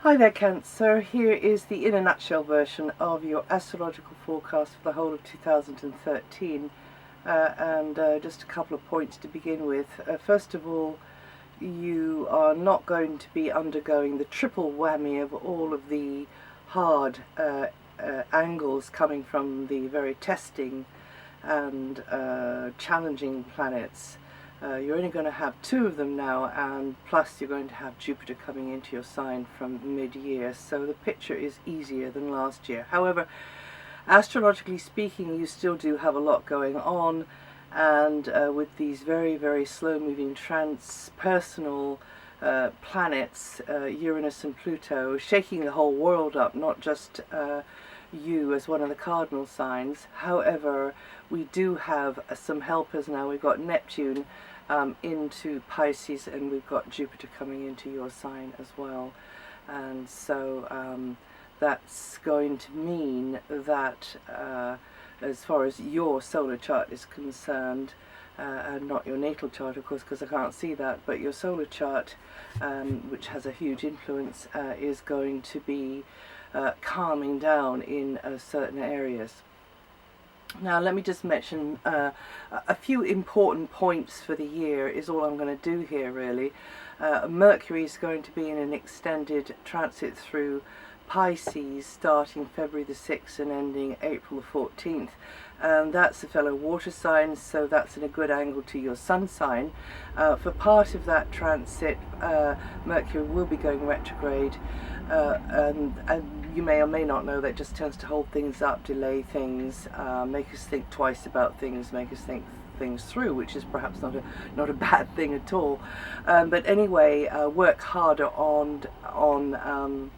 Hi there Cancer, here is the in a nutshell version of your astrological forecast for the whole of 2013 and just a couple of points to begin with. First of all, you are not going to be undergoing the triple whammy of all of the hard angles coming from the very testing and challenging planets. You're only going to have two of them now, and plus you're going to have Jupiter coming into your sign from mid-year, so the picture is easier than last year. However, astrologically speaking, you still do have a lot going on, and with these very, very slow-moving transpersonal planets, Uranus and Pluto, shaking the whole world up, not just you as one of the cardinal signs. However, we do have some helpers now. We've got Neptune into Pisces, and we've got Jupiter coming into your sign as well, and so that's going to mean that as far as your solar chart is concerned, and not your natal chart of course, because I can't see that, but your solar chart, which has a huge influence, is going to be calming down in certain areas. Now let me just mention a few important points for the year is all I'm going to do here really. Mercury is going to be in an extended transit through Pisces starting February the 6th and ending April the 14th. And that's a fellow water sign, so that's in a good angle to your sun sign. For part of that transit, Mercury will be going retrograde, and you may or may not know that just tends to hold things up, delay things, make us think twice about things, make us think things through, which is perhaps not a bad thing at all. But anyway, work harder on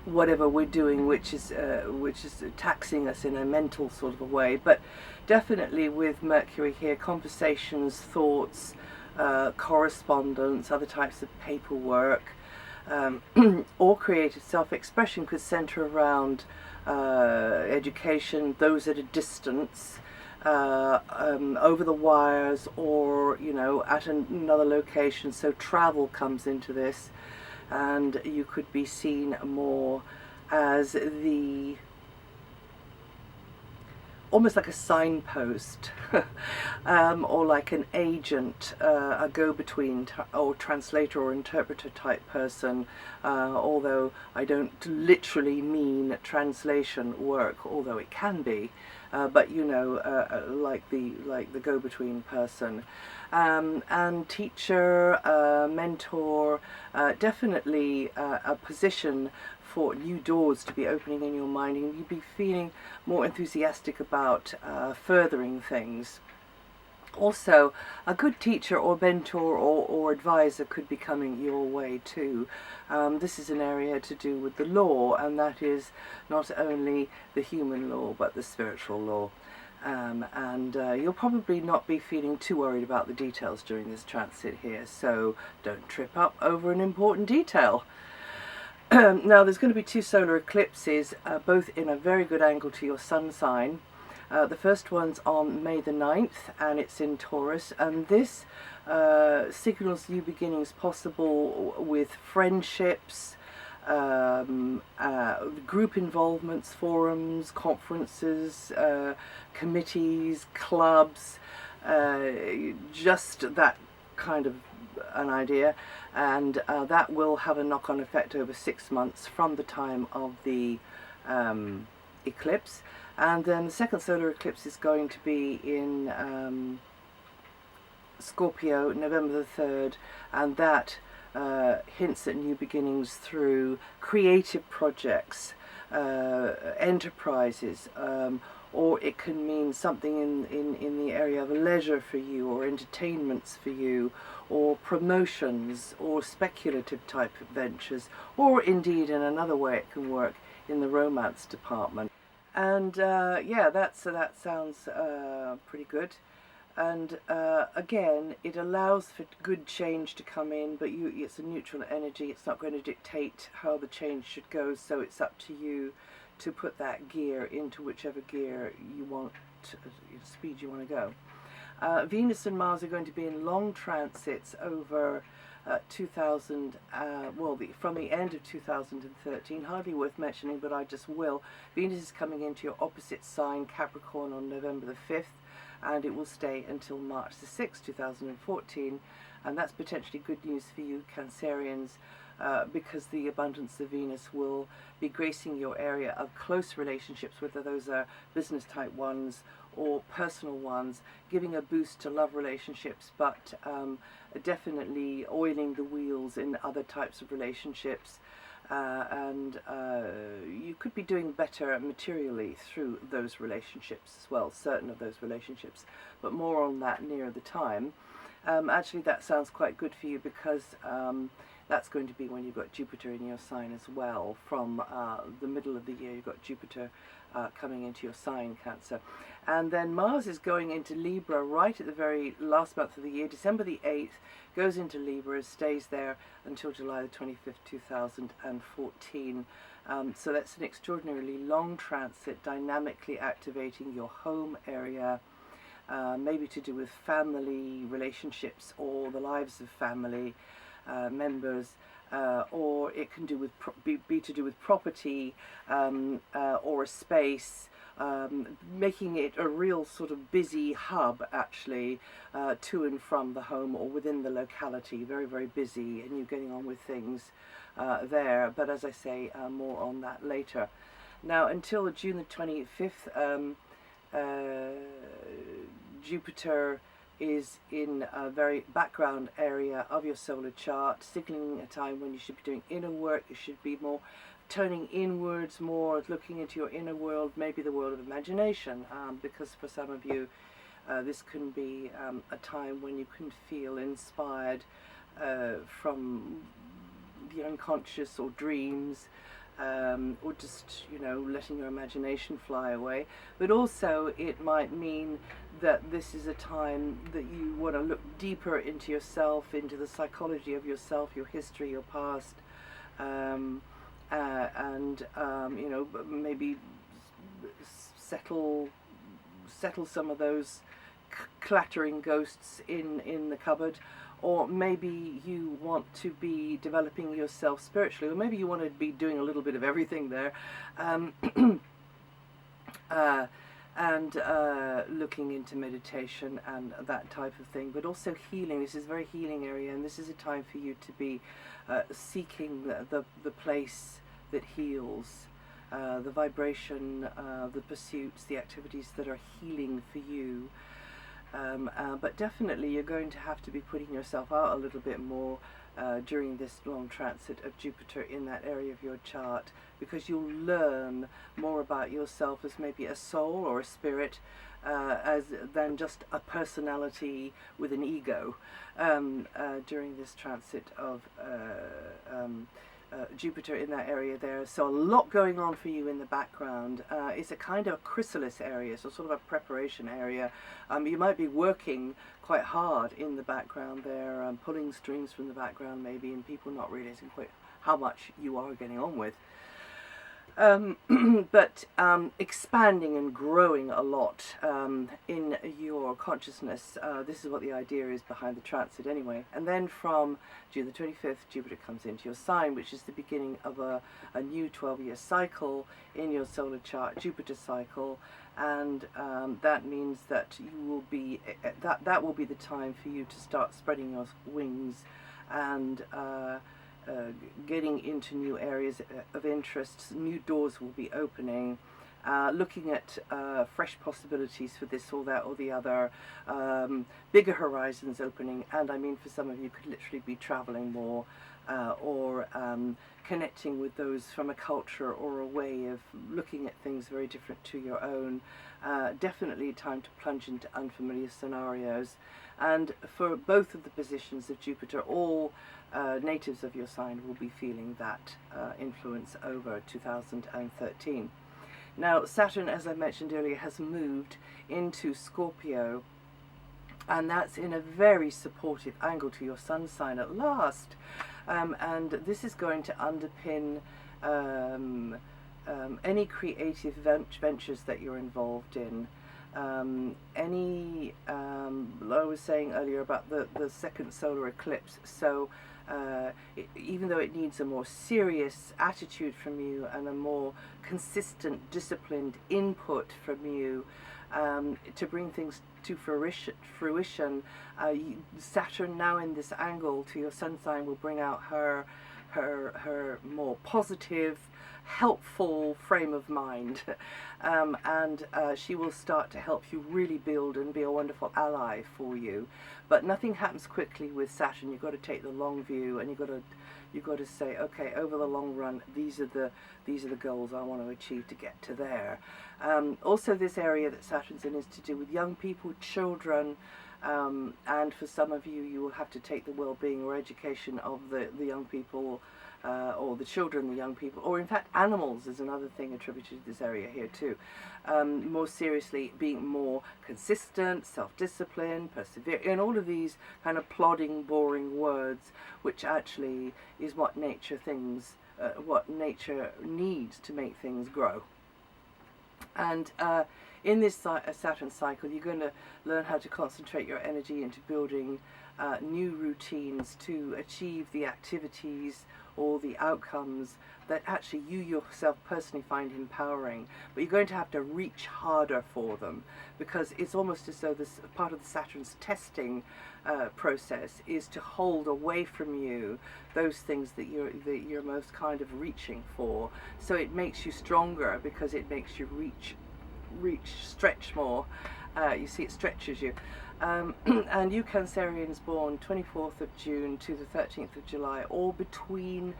whatever we're doing, which is taxing us in a mental sort of a way. But definitely with Mercury here, conversations, thoughts, correspondence, other types of paperwork, or creative self-expression could center around education, those at a distance, over the wires, or at another location. So travel comes into this, and you could be seen more as almost like a signpost, or like an agent, a go-between or translator or interpreter type person, although I don't literally mean translation work, although it can be, but like the go-between person, and teacher, mentor, definitely a position for new doors to be opening in your mind, and you'd be feeling more enthusiastic about furthering things. Also, a good teacher or mentor or advisor could be coming your way too. This is an area to do with the law, and that is not only the human law but the spiritual law. And you'll probably not be feeling too worried about the details during this transit here, so don't trip up over an important detail. Now there's going to be two solar eclipses, both in a very good angle to your sun sign. The first one's on May the 9th, and it's in Taurus, and this signals new beginnings possible with friendships, group involvements, forums, conferences, committees, clubs, just that kind of an idea, and that will have a knock-on effect over 6 months from the time of the eclipse. And then the second solar eclipse is going to be in Scorpio, November the 3rd, and that hints at new beginnings through creative projects, enterprises, or it can mean something in the area of leisure for you, or entertainments for you, or promotions, or speculative type of ventures, or indeed in another way it can work in the romance department. And yeah, that sounds pretty good. And again, it allows for good change to come in, but it's a neutral energy. It's not going to dictate how the change should go, so it's up to you to put that gear into whichever gear you want, speed you want to go. Venus and Mars are going to be in long transits over 2000, from the end of 2013, hardly worth mentioning, but I just will. Venus is coming into your opposite sign, Capricorn, on November the 5th, and it will stay until March the 6th, 2014, and that's potentially good news for you Cancerians, because the abundance of Venus will be gracing your area of close relationships, whether those are business type ones or personal ones, giving a boost to love relationships, but definitely oiling the wheels in other types of relationships, and you could be doing better materially through those relationships as well, certain of those relationships, but more on that near the time. Actually, that sounds quite good for you, because that's going to be when you've got Jupiter in your sign as well. From the middle of the year, you've got Jupiter coming into your sign, Cancer. And then Mars is going into Libra right at the very last month of the year, December the 8th, goes into Libra, stays there until July the 25th, 2014. So that's an extraordinarily long transit, dynamically activating your home area, maybe to do with family relationships or the lives of family members, or it can do with be to do with property, or a space, making it a real sort of busy hub, actually, to and from the home or within the locality. Very, very busy, and you're getting on with things there, but as I say, more on that later. Now, until June the 25th, Jupiter is in a very background area of your solar chart, signaling a time when you should be doing inner work. You should be more turning inwards, more looking into your inner world, maybe the world of imagination, because for some of you this can be a time when you can feel inspired from the unconscious or dreams, or just, letting your imagination fly away. But also it might mean that this is a time that you want to look deeper into yourself, into the psychology of yourself, your history, your past, and maybe settle some of those clattering ghosts in the cupboard. Or maybe you want to be developing yourself spiritually, or maybe you want to be doing a little bit of everything there, and looking into meditation and that type of thing, but also healing. This is a very healing area, and this is a time for you to be seeking the place that heals, the vibration, the pursuits, the activities that are healing for you. But definitely you're going to have to be putting yourself out a little bit more during this long transit of Jupiter in that area of your chart, because you'll learn more about yourself as maybe a soul or a spirit, than just a personality with an ego, during this transit of Jupiter in that area there. So a lot going on for you in the background. It's a kind of chrysalis area, so sort of a preparation area. You might be working quite hard in the background there, pulling strings from the background maybe, and people not realizing quite how much you are getting on with. But expanding and growing a lot in your consciousness. This is what the idea is behind the transit anyway. And then from June the 25th, Jupiter comes into your sign, which is the beginning of a new 12-year cycle in your solar chart, Jupiter cycle. And that means that you will be that will be the time for you to start spreading your wings and getting into new areas of interest. New doors will be opening, looking at fresh possibilities for this or that or the other, bigger horizons opening, and I mean for some of you could literally be traveling more, or connecting with those from a culture or a way of looking at things very different to your own. Definitely time to plunge into unfamiliar scenarios. And for both of the positions of Jupiter, all natives of your sign will be feeling that influence over 2013. Now, Saturn, as I mentioned earlier, has moved into Scorpio, and that's in a very supportive angle to your sun sign at last. And this is going to underpin any creative ventures that you're involved in, any was saying earlier about the second solar eclipse. So even though it needs a more serious attitude from you and a more consistent, disciplined input from you to bring things to fruition, Saturn now in this angle to your sun sign will bring out her more positive, helpful frame of mind, and she will start to help you really build and be a wonderful ally for you. But nothing happens quickly with Saturn. You've got to take the long view, and you've got to say, okay, over the long run, these are the goals I want to achieve to get to there. Also, this area that Saturn's in is to do with young people, children. And for some of you, you will have to take the well-being or education of the young people, or the children, the young people, or in fact animals is another thing attributed to this area here too. More seriously, being more consistent, self-disciplined, persevere, and all of these kind of plodding, boring words, which actually is what nature needs to make things grow. And in this Saturn cycle, you're going to learn how to concentrate your energy into building new routines to achieve the activities or the outcomes that actually you yourself personally find empowering. But you're going to have to reach harder for them, because it's almost as though this part of the Saturn's testing process is to hold away from you those things that you're most kind of reaching for. So it makes you stronger, because it makes you stretch more. You see, it stretches you. And you Cancerians born 24th of June to the 13th of July, or between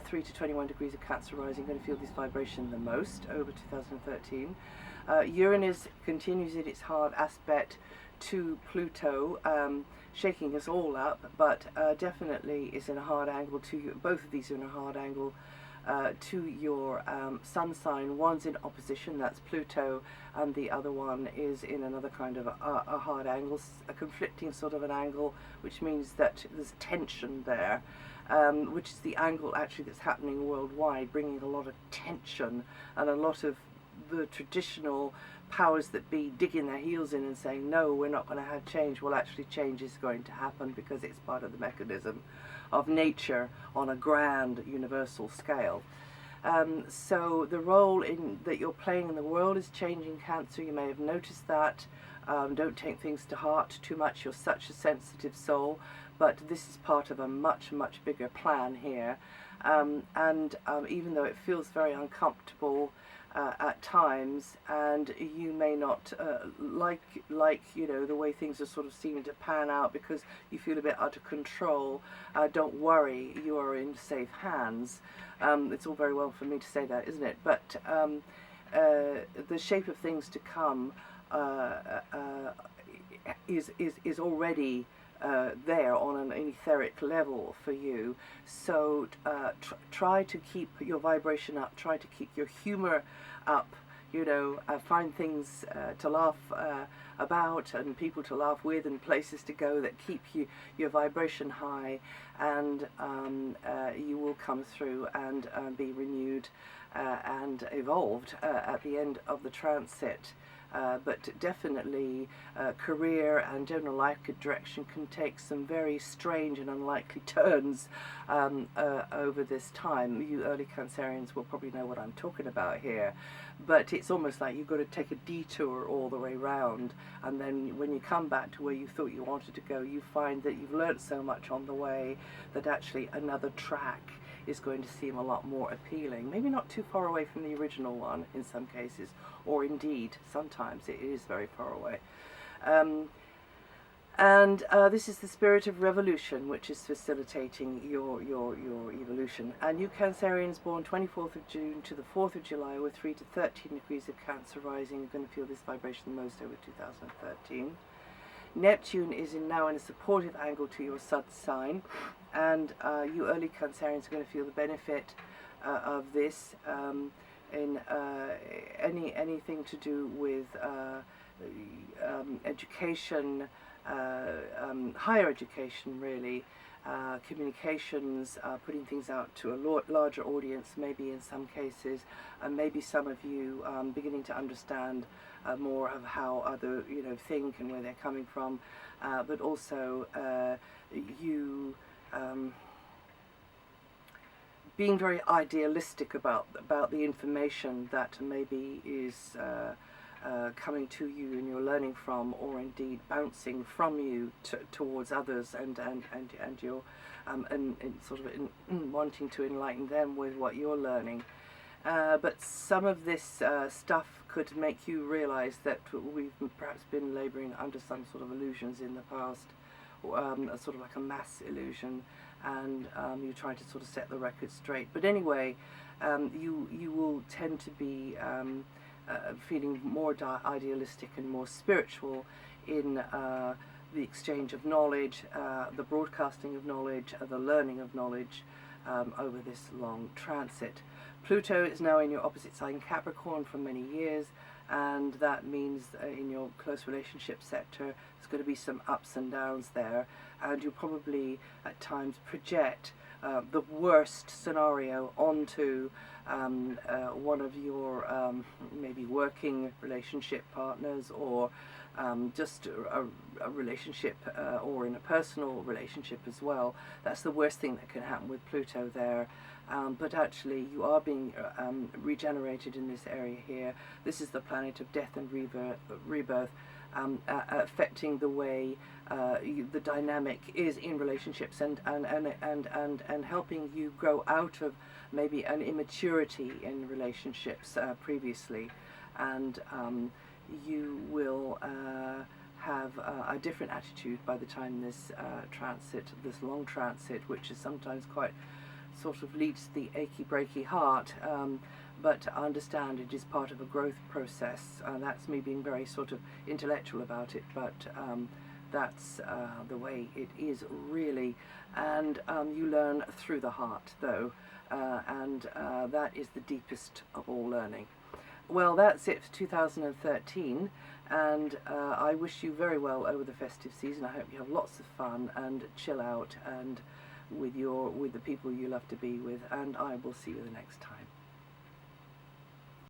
3 to 21 degrees of Cancer rising, going to feel this vibration the most over 2013. Uranus continues in its hard aspect to Pluto, shaking us all up, but definitely is in a hard angle to you. Both of these are in a hard angle to your sun sign. One's in opposition, that's Pluto, and the other one is in another kind of a hard angle, a conflicting sort of an angle, which means that there's tension there, which is the angle actually that's happening worldwide, bringing a lot of tension, and a lot of the traditional powers that be digging their heels in and saying, no, we're not going to have change. Well, actually change is going to happen, because it's part of the mechanism of nature on a grand universal scale. So the role that you're playing in the world is changing, Cancer. You may have noticed that. Don't take things to heart too much. You're such a sensitive soul, but this is part of a much, much bigger plan here. Even though it feels very uncomfortable at times, and you may not like the way things are sort of seeming to pan out, because you feel a bit out of control, don't worry, you are in safe hands. It's all very well for me to say that, isn't it? But the shape of things to come is already there on an etheric level for you. So try to keep your vibration up, try to keep your humor up, find things to laugh about, and people to laugh with, and places to go that keep your vibration high, and you will come through and be renewed and evolved at the end of the transit. But definitely career and general life direction can take some very strange and unlikely turns over this time. You early Cancerians will probably know what I'm talking about here, but it's almost like you've got to take a detour all the way round, and then when you come back to where you thought you wanted to go, you find that you've learnt so much on the way that actually another track is going to seem a lot more appealing. Maybe not too far away from the original one in some cases, or indeed sometimes it is very far away. This is the spirit of revolution, which is facilitating your evolution. And you Cancerians born 24th of June to the 4th of July, with 3 to 13 degrees of Cancer rising, are going to feel this vibration the most over 2013. Neptune is now in a supportive angle to your sun sign, and you early Cancerians are going to feel the benefit of this in anything to do with education, higher education really, communications, putting things out to a larger audience maybe in some cases, and maybe some of you beginning to understand more of how other think and where they're coming from, but also you being very idealistic about the information that maybe is coming to you and you're learning from, or indeed bouncing from you towards others, and you're and sort of wanting to enlighten them with what you're learning. But some of this stuff could make you realize that we've perhaps been laboring under some sort of illusions in the past, sort of like a mass illusion, and you're trying to sort of set the record straight. But anyway, you will tend to be feeling more idealistic and more spiritual in the exchange of knowledge, the broadcasting of knowledge, the learning of knowledge over this long transit. Pluto is now in your opposite sign Capricorn for many years, and that means in your close relationship sector there's going to be some ups and downs there, and you'll probably at times project the worst scenario onto one of your maybe working relationship partners, or just a relationship, or in a personal relationship as well. That's the worst thing that can happen with Pluto there. But actually you are being regenerated in this area here. This is the planet of death and rebirth, affecting the way the dynamic is in relationships, and helping you grow out of maybe an immaturity in relationships previously, and you will have a different attitude by the time this this long transit, which is sometimes quite sort of leads to the achy breaky heart, but I understand it is part of a growth process. That's me being very sort of intellectual about it, but that's the way it is really, and you learn through the heart though, and that is the deepest of all learning. Well, that's it for 2013, and I wish you very well over the festive season. I hope you have lots of fun and chill out and with the people you love to be with, and I will see you the next time.